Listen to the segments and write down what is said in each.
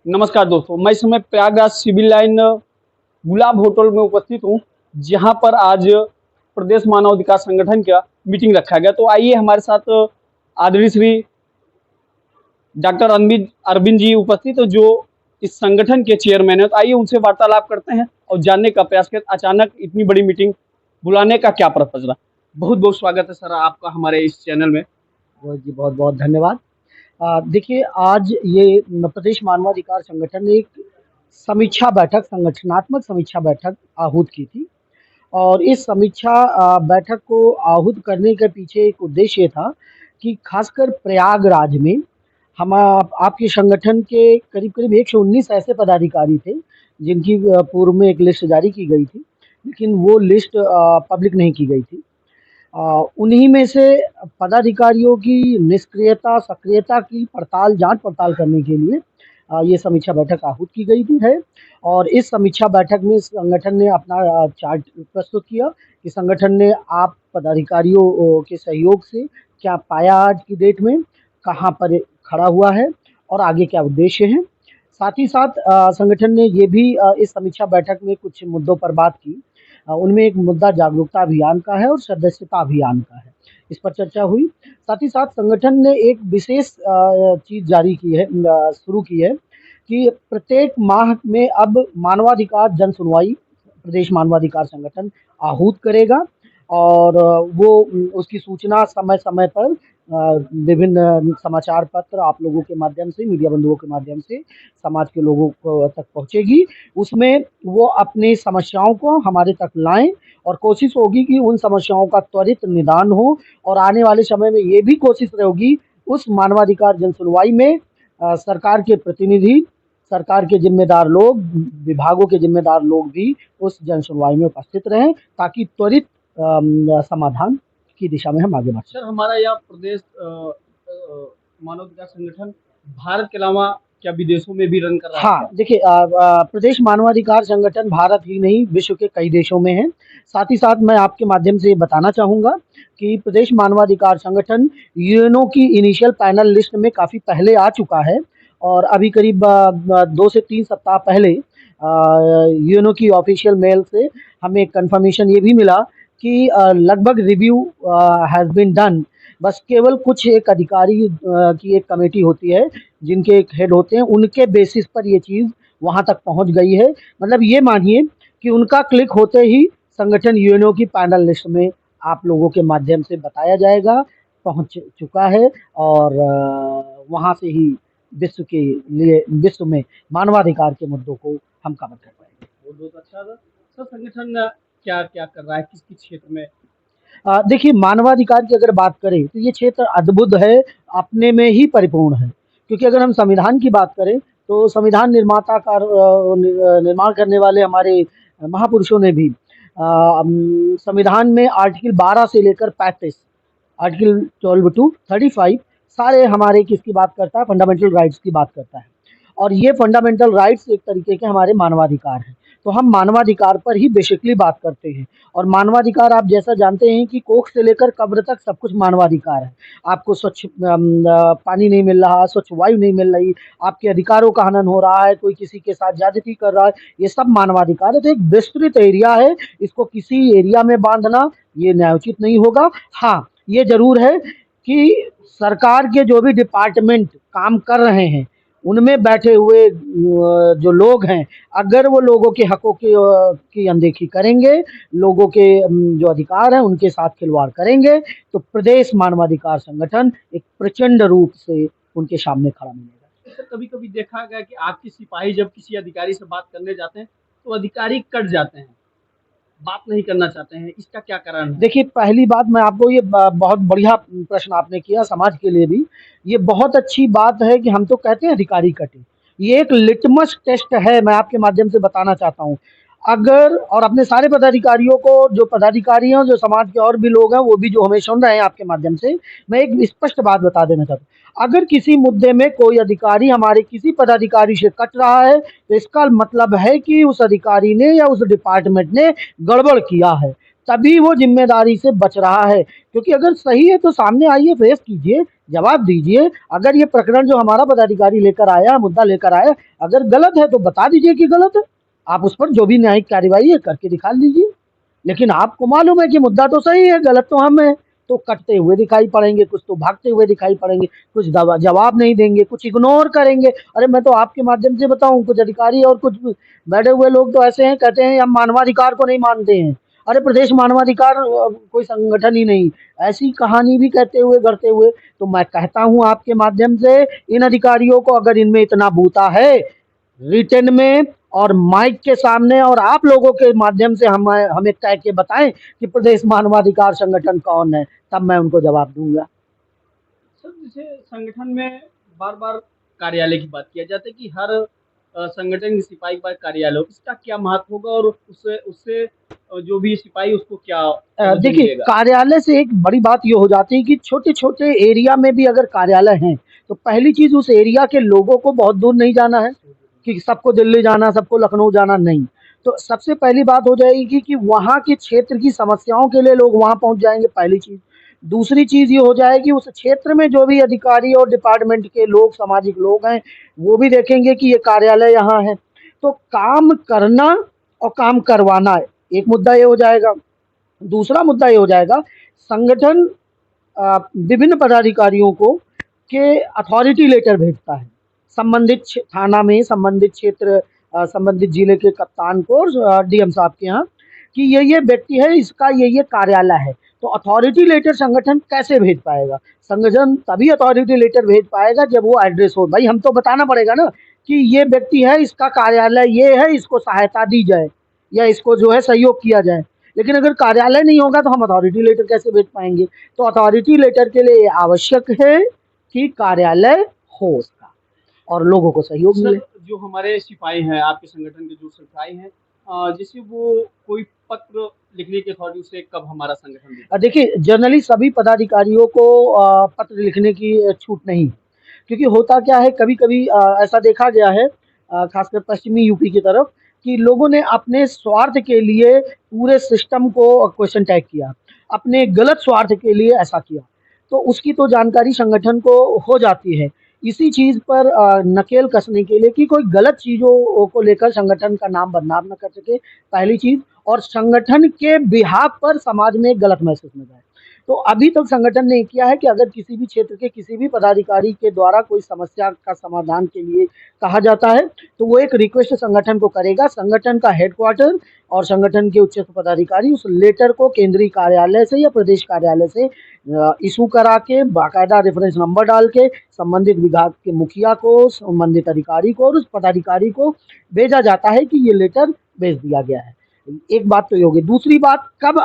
नमस्कार दोस्तों, मैं इस समय प्रयागराज सिविल लाइन गुलाब होटल में उपस्थित हूँ, जहाँ पर आज प्रदेश मानव अधिकार संगठन का मीटिंग रखा गया। तो आइए हमारे साथ आदरणीय श्री डॉक्टर अरविंद अरविंद जी उपस्थित हैं, जो इस संगठन के चेयरमैन हैं। तो आइए उनसे वार्तालाप करते हैं और जानने का प्रयास करते हैं अचानक इतनी बड़ी मीटिंग बुलाने का क्या पर्पज रहा। बहुत बहुत स्वागत है सर आपका हमारे इस चैनल में। जी बहुत बहुत धन्यवाद। देखिए, आज ये प्रदेश मानवाधिकार संगठन ने एक समीक्षा बैठक, संगठनात्मक समीक्षा बैठक आहूत की थी। और इस समीक्षा बैठक को आहूत करने के पीछे एक उद्देश्य था कि खासकर प्रयागराज में आपके संगठन के करीब-करीब 119 ऐसे पदाधिकारी थे, जिनकी पूर्व में एक लिस्ट जारी की गई थी, लेकिन वो लिस्ट पब्लिक नहीं की गई थी। उन्हीं में से पदाधिकारियों की निष्क्रियता, सक्रियता की जाँच-पड़ताल करने के लिए ये समीक्षा बैठक आहूत की गई थी है। और इस समीक्षा बैठक में संगठन ने अपना चार्ट प्रस्तुत किया कि संगठन ने आप पदाधिकारियों के सहयोग से क्या पाया आज की डेट में, कहाँ पर खड़ा हुआ है और आगे क्या उद्देश्य हैं। साथ ही साथ संगठन ने ये भी इस समीक्षा बैठक में कुछ मुद्दों पर बात की। उनमें एक मुद्दा जागरूकता अभियान का है और सदस्यता अभियान का है। इस पर चर्चा हुई। साथ ही साथ संगठन ने एक विशेष चीज़ जारी की है, शुरू की है कि प्रत्येक माह में अब मानवाधिकार जन सुनवाई प्रदेश मानवाधिकार संगठन आहूत करेगा। और वो उसकी सूचना समय-समय पर विभिन्न समाचार पत्र आप लोगों के माध्यम से, मीडिया बंधुओं के माध्यम से समाज के लोगों को तक पहुँचेगी। उसमें वो अपनी समस्याओं को हमारे तक लाएँ और कोशिश होगी कि उन समस्याओं का त्वरित निदान हो। और आने वाले समय में ये भी कोशिश रहेगी उस मानवाधिकार जन सुनवाई में सरकार के प्रतिनिधि, सरकार के ज़िम्मेदार लोग, विभागों के ज़िम्मेदार लोग भी उस जन सुनवाई में उपस्थित रहें, ताकि त्वरित समाधान की दिशा में हम आगे बढ़ सकें। सर हमारा यह प्रदेश मानव अधिकार संगठन भारत के अलावा क्या विदेशों में भी रन कर रहा है? हाँ, देखिए, प्रदेश मानवाधिकार संगठन भारत ही नहीं विश्व के कई देशों में है। साथ ही साथ मैं आपके माध्यम से ये बताना चाहूँगा कि प्रदेश मानवाधिकार संगठन यूएनओ की इनिशियल पैनल लिस्ट में काफ़ी पहले आ चुका है। और अभी करीब 2 से 3 सप्ताह पहले यूएनओ की ऑफ़िशियल मेल से हमें कन्फर्मेशन ये भी मिला कि लगभग रिव्यू हैज़ बीन डन। बस केवल कुछ एक अधिकारी की एक कमेटी होती है, जिनके एक हेड होते हैं, उनके बेसिस पर ये चीज़ वहाँ तक पहुँच गई है। मतलब ये मानिए कि उनका क्लिक होते ही संगठन यूएनओ की पैनल लिस्ट में आप लोगों के माध्यम से बताया जाएगा, पहुँच चुका है। और वहाँ से ही विश्व में मानवाधिकार के मुद्दों को हम कवर कर पाएँगे। बहुत अच्छा था। सर संगठन क्या-क्या कर रहा है? किस-किस क्षेत्र में? देखिए, मानवाधिकार की अगर बात करें तो ये क्षेत्र अद्भुत है, अपने में ही परिपूर्ण है। क्योंकि अगर हम संविधान की बात करें तो संविधान निर्माता का निर्माण करने वाले हमारे महापुरुषों ने भी संविधान में आर्टिकल 12 से लेकर 35, आर्टिकल 12 टू 35 सारे हमारे किसकी बात करता है, फंडामेंटल राइट्स की बात करता है। और ये फंडामेंटल राइट्स एक तरीके के हमारे मानवाधिकार हैं। तो हम मानवाधिकार पर ही बेसिकली बात करते हैं। और मानवाधिकार आप जैसा जानते हैं कि कोख से लेकर कब्र तक सब कुछ मानवाधिकार है। आपको स्वच्छ पानी नहीं मिल रहा, स्वच्छ वायु नहीं मिल रही, आपके अधिकारों का हनन हो रहा है, कोई किसी के साथ ज़्यादती कर रहा है, ये सब मानवाधिकार है। तो एक विस्तृत एरिया है, इसको किसी एरिया में बाँधना ये न्यायोचित नहीं होगा। हाँ, ये ज़रूर है कि सरकार के जो भी डिपार्टमेंट काम कर रहे हैं, उनमें बैठे हुए जो लोग हैं, अगर वो लोगों के हकों की अनदेखी करेंगे, लोगों के जो अधिकार हैं उनके साथ खिलवाड़ करेंगे, तो प्रदेश मानवाधिकार संगठन एक प्रचंड रूप से उनके सामने खड़ा मिलेगा। सर कभी-कभी देखा गया कि आपके सिपाही जब किसी अधिकारी से बात करने जाते हैं, तो अधिकारी कट जाते हैं, बात नहीं करना चाहते हैं, इसका क्या कारण है? देखिए, पहली बात मैं आपको ये बहुत बढ़िया प्रश्न आपने किया समाज के लिए भी। ये बहुत अच्छी बात है कि हम तो कहते हैं अधिकारी कटे। ये एक लिटमस टेस्ट है, मैं आपके माध्यम से बताना चाहता हूँ। अगर और अपने सारे पदाधिकारियों को, जो पदाधिकारी हैं, जो समाज के और भी लोग हैं, वो भी जो हमें सुन रहे हैं आपके माध्यम से, मैं एक स्पष्ट बात बता देना चाहता हूँ। अगर किसी मुद्दे में कोई अधिकारी हमारे किसी पदाधिकारी से कट रहा है, तो इसका मतलब है कि उस अधिकारी ने या उस डिपार्टमेंट ने गड़बड़ किया है। तभी वो ज़िम्मेदारी से बच रहा है। क्योंकि अगर सही है तो सामने आइए, फेस कीजिए, जवाब दीजिए। अगर ये प्रकरण जो हमारा पदाधिकारी लेकर आया, मुद्दा लेकर आया, अगर गलत है तो बता दीजिए कि गलत है। आप उस पर जो भी न्यायिक कार्रवाई है करके दिखा दीजिए। लेकिन आपको मालूम है कि मुद्दा तो सही है, गलत तो हम हैं। तो कटते हुए दिखाई पड़ेंगे, कुछ तो भागते हुए दिखाई पड़ेंगे, कुछ जवाब नहीं देंगे, कुछ इग्नोर करेंगे। अरे मैं तो आपके माध्यम से बताऊं, कुछ अधिकारी और कुछ बैठे हुए लोग तो ऐसे हैं, कहते हैं हम मानवाधिकार को नहीं मानते हैं। अरे प्रदेश मानवाधिकार कोई संगठन ही नहीं, ऐसी कहानी भी कहते हुए करते हुए। तो मैं कहता हूं आपके माध्यम से, इन अधिकारियों को अगर इनमें इतना बूता है, रिटन में और माइक के सामने और आप लोगों के माध्यम से हमें कह के बताएं कि प्रदेश मानवाधिकार संगठन कौन है, तब मैं उनको जवाब दूंगा। सर, जैसे संगठन में बार बार कार्यालय की बात किया जाता है कि हर संगठन के सिपाही के पास कार्यालय हो, इसका क्या महत्व होगा और उससे उससे जो भी सिपाही उसको क्या तवज्जो देखिए, मिलेगा? कार्यालय से एक बड़ी बात ये हो जाती है कि छोटे-छोटे एरिया में भी अगर कार्यालय हैं, तो पहली चीज़ उस एरिया के लोगों को बहुत दूर नहीं जाना है, कि सबको दिल्ली जाना, सबको लखनऊ जाना, नहीं। तो सबसे पहली बात हो जाएगी कि वहाँ के क्षेत्र की समस्याओं के लिए लोग वहाँ पहुँच जाएँगे, पहली चीज़। दूसरी चीज़ ये हो जाएगी, उस क्षेत्र में जो भी अधिकारी और डिपार्टमेंट के लोग, सामाजिक लोग हैं, वो भी देखेंगे कि ये कार्यालय यहाँ है। तो काम करना और काम करवाना, एक मुद्दा ये हो जाएगा। दूसरा मुद्दा ये हो जाएगा, संगठन विभिन्न पदाधिकारियों को के अथॉरिटी लेटर भेजता है संबंधित थाना में, संबंधित क्षेत्र, संबंधित जिले के कप्तान को, डीएम साहब के यहाँ, कि ये व्यक्ति है, इसका ये कार्यालय है। तो अथॉरिटी लेटर संगठन कैसे भेज पाएगा? संगठन तभी अथॉरिटी लेटर भेज पाएगा जब वो एड्रेस हो। भाई हम तो बताना पड़ेगा ना कि ये व्यक्ति है, इसका कार्यालय ये है, इसको सहायता दी जाए या इसको जो है सहयोग किया जाए। लेकिन अगर कार्यालय नहीं होगा तो हम अथॉरिटी लेटर कैसे भेज पाएंगे? तो अथॉरिटी लेटर के लिए आवश्यक है कि कार्यालय हो उसका और लोगों को सहयोग मिले। सर, जो हमारे सिपाही हैं, आपके संगठन के जो सिपाही हैं, जैसे वो कोई पत्र लिखने की अथॉरिटी उसे कब हमारा संगठन देता है? देखिए, जनरली सभी पदाधिकारियों को पत्र लिखने की छूट नहीं, क्योंकि होता क्या है, कभी-कभी ऐसा देखा गया है, खासकर पश्चिमी यूपी की तरफ, कि लोगों ने अपने स्वार्थ के लिए पूरे सिस्टम को क्वेश्चन टैग किया, अपने गलत स्वार्थ के लिए ऐसा किया। तो उसकी तो जानकारी संगठन को हो जाती है। इसी चीज़ पर नकेल कसने के लिए कि कोई गलत चीज़ों को लेकर संगठन का नाम बदनाम ना कर सके, पहली चीज़, और संगठन के बिहाफ़ पर समाज में गलत मैसेज ना जाए। तो अभी तक संगठन ने किया है कि अगर किसी भी क्षेत्र के किसी भी पदाधिकारी के द्वारा कोई समस्या का समाधान के लिए कहा जाता है, तो वो एक रिक्वेस्ट संगठन को करेगा। संगठन का हेडक्वार्टर और संगठन के उच्चतम पदाधिकारी उस लेटर को केंद्रीय कार्यालय से या प्रदेश कार्यालय से इशू करा के, बाकायदा रेफरेंस नंबर डाल के, संबंधित विभाग के मुखिया को, संबंधित अधिकारी को और उस पदाधिकारी को भेजा जाता है कि ये लेटर भेज दिया गया है। एक बात तो ये होगी। दूसरी बात, कब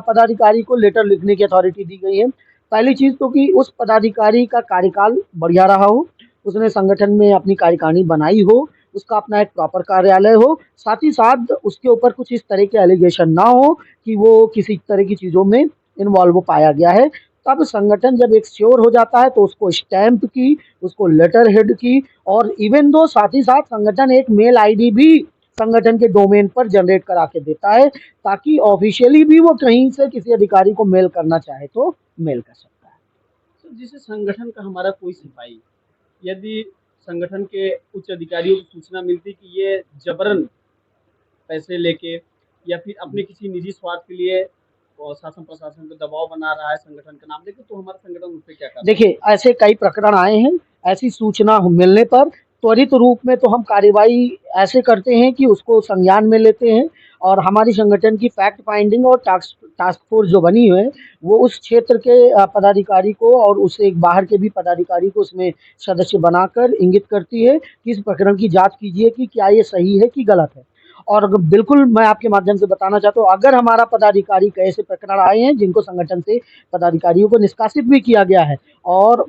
पदाधिकारी को लेटर लिखने की अथॉरिटी दी गई है? पहली चीज़ तो कि उस पदाधिकारी का कार्यकाल बढ़िया रहा हो, उसने संगठन में अपनी कार्यकारिणी बनाई हो, उसका अपना एक प्रॉपर कार्यालय हो, साथ ही साथ उसके ऊपर कुछ इस तरह के एलिगेशन ना हो कि वो किसी तरह की चीज़ों में इन्वॉल्व पाया गया है। तब संगठन जब एक श्योर हो जाता है तो उसको स्टैम्प की, उसको लेटर हेड की, और इवन दो साथ ही साथ संगठन एक मेल आईडी भी संगठन के डोमेन पर जनरेट करा के देता है, ताकि ऑफिशियली भी वो कहीं से किसी अधिकारी को मेल करना चाहे तो मेल कर सकता है। तो जैसे संगठन का हमारा कोई सिपाही, यदि संगठन के उच्च अधिकारियों को सूचना मिलती कि ये जबरन पैसे लेके या फिर अपने किसी निजी स्वार्थ के लिए और शासन प्रशासन पे दबाव बना रहा है संगठन का नाम लेके, तो हमारा संगठन उस पे क्या कार्रवाई? देखिए, ऐसे कई प्रकरण आए हैं। ऐसी सूचना मिलने पर त्वरित रूप में तो हम कार्रवाई ऐसे करते हैं कि उसको संज्ञान में लेते हैं, और हमारी संगठन की फैक्ट फाइंडिंग और टास्क टास्क फोर्स जो बनी है, वो उस क्षेत्र के पदाधिकारी को और उससे एक बाहर के भी पदाधिकारी को उसमें सदस्य बनाकर इंगित करती है कि इस प्रकरण की जाँच कीजिए कि क्या ये सही है कि गलत है। और बिल्कुल मैं आपके माध्यम से बताना चाहता हूँ, अगर हमारा पदाधिकारी के ऐसे प्रकरण आए हैं जिनको संगठन से पदाधिकारियों को निष्कासित भी किया गया है, और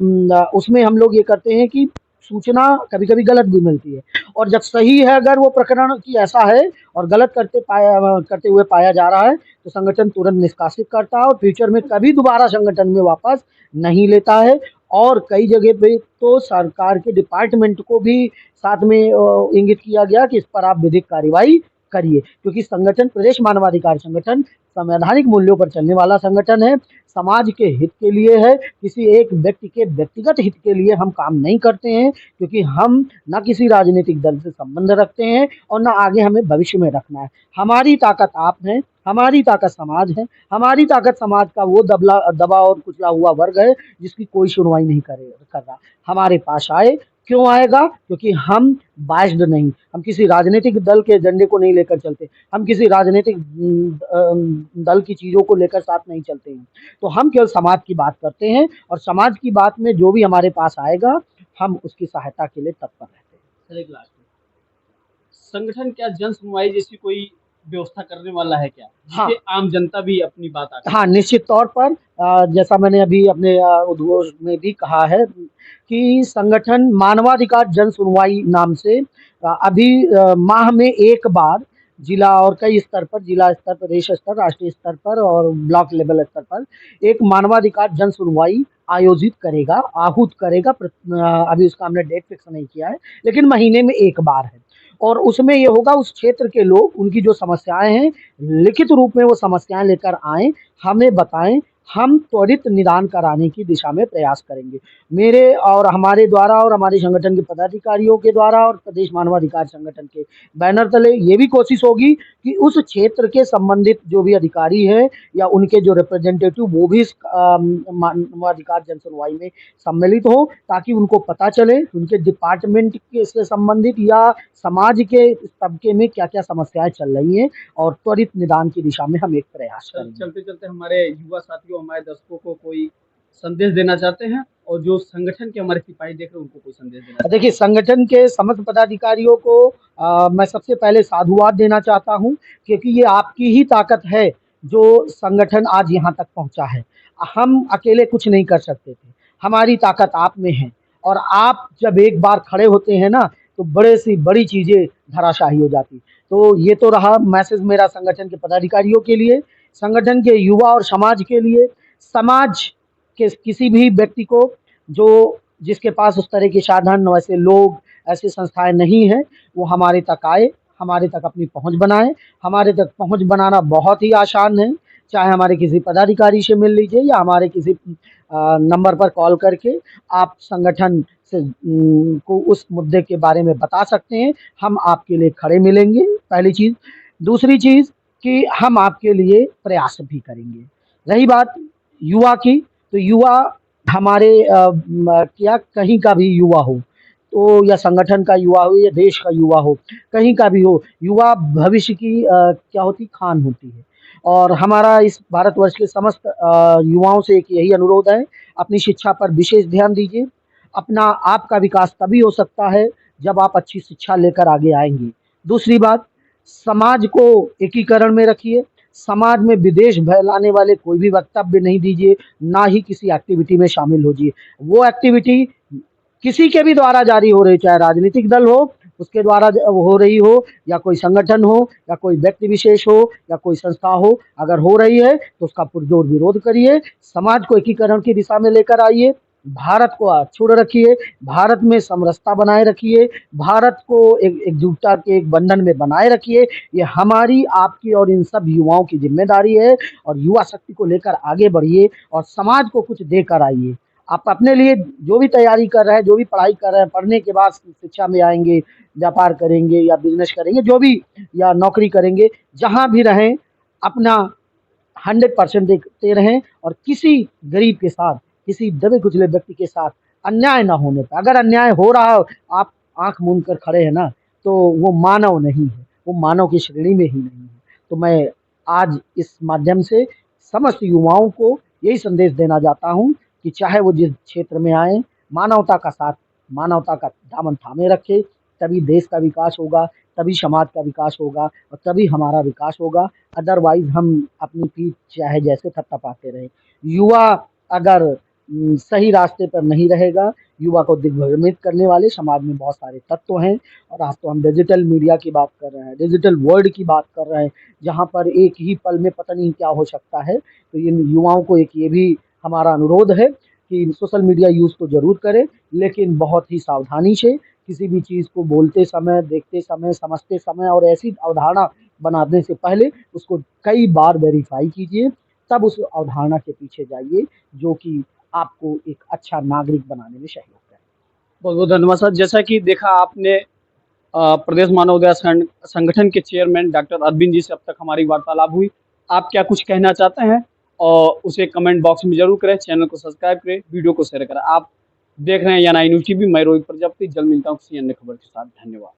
उसमें हम लोग ये करते हैं कि सूचना कभी-कभी गलत भी मिलती है, और जब सही है अगर वो प्रकरण कि ऐसा है और गलत करते हुए पाया जा रहा है, तो संगठन तुरंत निष्कासित करता है और फ्यूचर में कभी दोबारा संगठन में वापस नहीं लेता है। और कई जगह पे तो सरकार के डिपार्टमेंट को भी साथ में इंगित किया गया कि इस पर आप विधिक कार्रवाई करिए, क्योंकि संगठन प्रदेश मानवाधिकार संगठन संवैधानिक मूल्यों पर चलने वाला संगठन है, समाज के हित के लिए है, किसी एक व्यक्ति के व्यक्तिगत हित के लिए हम काम नहीं करते हैं, क्योंकि हम ना किसी राजनीतिक दल से संबंध रखते हैं और ना आगे हमें भविष्य में रखना है। हमारी ताकत आप हैं, हमारी ताकत समाज है, हमारी ताकत समाज का वो दबा और कुचला हुआ वर्ग है जिसकी कोई सुनवाई नहीं कर रहा। हमारे पास आए, क्यों आएगा? क्योंकि हम बाइस्ड नहीं, हम किसी राजनीतिक दल के एजेंडे को नहीं लेकर चलते, हम किसी राजनीतिक दल की चीज़ों को लेकर साथ नहीं चलते हैं। तो हम केवल समाज की बात करते हैं और समाज की बात में जो भी हमारे पास आएगा, हम उसकी सहायता के लिए तत्पर रहते हैं। सर एक लास्ट में, संगठन क्या जन सुनवाई जैसी कोई व्यवस्था करने वाला है क्या, हाँ। जिससे आम जनता भी अपनी बात आगे हाँ, निश्चित तौर पर जैसा मैंने अभी अपने उद्घोष में भी कहा है कि संगठन मानवाधिकार जन सुनवाई नाम से अभी माह में एक बार जिला और कई स्तर पर, जिला स्तर, प्रदेश स्तर, राष्ट्रीय स्तर पर और ब्लॉक लेवल स्तर पर एक मानवाधिकार जन सुनवाई आयोजित करेगा, आहूत करेगा। अभी उसका हमने डेट फिक्स नहीं किया है, लेकिन महीने में एक बार है और उसमें ये होगा उस क्षेत्र के लोग, उनकी जो समस्याएं हैं, लिखित रूप में वो समस्याएं लेकर आएं, हमें बताएं, हम त्वरित निदान कराने की दिशा में प्रयास करेंगे। मेरे और हमारे द्वारा और हमारे संगठन के पदाधिकारियों के द्वारा और प्रदेश मानवाधिकार संगठन के बैनर तले ये भी कोशिश होगी कि उस क्षेत्र के संबंधित जो भी अधिकारी हैं या उनके जो रिप्रेजेंटेटिव वो भी इस मानवाधिकार जन सुनवाई में सम्मिलित हो, ताकि उनको पता चले उनके डिपार्टमेंट के से संबंधित या समाज के इस तबके में क्या क्या समस्याएं चल रही हैं और त्वरित निदान की दिशा में हम एक प्रयास करेंगे। चलते चलते हमारे युवा साथियों, हमारे दर्शकों को कोई संदेश देना चाहते हैं, और जो संगठन के हमारे सिपाही देख रहे हैं उनको कोई संदेश देना देखिए, संगठन के समस्त पदाधिकारियों को मैं सबसे पहले साधुवाद देना चाहता हूं, क्योंकि ये आपकी ही ताकत है जो संगठन आज यहाँ तक पहुँचा है। हम अकेले कुछ नहीं कर सकते थे, हमारी ताकत आप में है और आप जब एक बार खड़े होते हैं ना, तो बड़े सी बड़ी चीज़ें धराशायी हो जाती। तो ये तो रहा मैसेज मेरा संगठन के पदाधिकारियों के लिए, संगठन के युवा और समाज के लिए। समाज के किसी भी व्यक्ति को जो जिसके पास उस तरह के साधन, वैसे लोग, ऐसी संस्थाएं नहीं हैं, वो हमारे तक आए, हमारे तक अपनी पहुंच बनाए। हमारे तक पहुंच बनाना बहुत ही आसान है, चाहे हमारे किसी पदाधिकारी से मिल लीजिए या हमारे किसी नंबर पर कॉल करके आप संगठन से को उस मुद्दे के बारे में बता सकते हैं। हम आपके लिए खड़े मिलेंगे, पहली चीज़। दूसरी चीज़ कि हम आपके लिए प्रयास भी करेंगे। रही बात युवा की, तो युवा हमारे क्या कहीं का भी युवा हो, तो या संगठन का युवा हो या देश का युवा हो, कहीं का भी हो, युवा भविष्य की क्या होती, खान होती है। और हमारा इस भारतवर्ष के समस्त युवाओं से एक यही अनुरोध है, अपनी शिक्षा पर विशेष ध्यान दीजिए। अपना आपका विकास तभी हो सकता है जब आप अच्छी शिक्षा लेकर आगे आएंगे। दूसरी बात, समाज को एकीकरण में रखिए, समाज में विदेश फैलाने वाले कोई भी वक्तव्य नहीं दीजिए, ना ही किसी एक्टिविटी में शामिल होजिए। वो एक्टिविटी किसी के भी द्वारा जारी हो रही, चाहे राजनीतिक दल हो उसके द्वारा हो रही हो, या कोई संगठन हो, या कोई व्यक्ति विशेष हो, या कोई संस्था हो, अगर हो रही है तो उसका पुरजोर विरोध करिए। समाज को एकीकरण की दिशा में लेकर आइए, भारत को अक्षुण्ण रखिए, भारत में समरसता बनाए रखिए, भारत को एकजुटता के एक बंधन में बनाए रखिए। ये हमारी, आपकी और इन सब युवाओं की जिम्मेदारी है। और युवा शक्ति को लेकर आगे बढ़िए और समाज को कुछ देकर आइए। आप अपने लिए जो भी तैयारी कर रहे हैं, जो भी पढ़ाई कर रहे हैं, पढ़ने के बाद शिक्षा में आएंगे, व्यापार करेंगे या बिजनेस करेंगे, जो भी, या नौकरी करेंगे, जहाँ भी रहें अपना 100% देते रहें और किसी गरीब के साथ, किसी दबे कुचले व्यक्ति के साथ अन्याय ना होने पर, अगर अन्याय हो रहा हो, आप आंख मूंद कर खड़े हैं ना, तो वो मानव नहीं है, वो मानव की श्रेणी में ही नहीं है। तो मैं आज इस माध्यम से समस्त युवाओं को यही संदेश देना चाहता हूँ कि चाहे वो जिस क्षेत्र में आए, मानवता का साथ, मानवता का दामन थामे रखे, तभी देश का विकास होगा, तभी समाज का विकास होगा और तभी हमारा विकास होगा। अदरवाइज हम अपनी पीठ चाहे जैसे थपथपाते रहें। युवा अगर सही रास्ते पर नहीं रहेगा, युवा को दिग्भ्रमित करने वाले समाज में बहुत सारे तत्व हैं। और आज तो हम डिजिटल मीडिया की बात कर रहे हैं, डिजिटल वर्ल्ड की बात कर रहे हैं, जहाँ पर एक ही पल में पता नहीं क्या हो सकता है। तो इन युवाओं को एक ये भी हमारा अनुरोध है कि सोशल मीडिया यूज़ तो ज़रूर करें, लेकिन बहुत ही सावधानी से, किसी भी चीज़ को बोलते समय, देखते समय, समझते समय और ऐसी अवधारणा बनाने से पहले उसको कई बार वेरीफाई कीजिए, तब उस अवधारणा के पीछे जाइए जो कि आपको एक अच्छा नागरिक बनाने में सहयोग करे। बहुत बहुत धन्यवाद सर। जैसा कि देखा आपने प्रदेश मानवाधिकार संगठन के चेयरमैन डॉक्टर अरविंद जी से अब तक हमारी वार्तालाप हुई। आप क्या कुछ कहना चाहते हैं और उसे कमेंट बॉक्स में जरूर करें। चैनल को सब्सक्राइब करें, वीडियो को शेयर करें। आप देख रहे हैं या नाइन न्यूज़ टीवी। मैं रोहित प्रजापति। जल्द मिलता हूँ किसी अन्य खबर के साथ। धन्यवाद।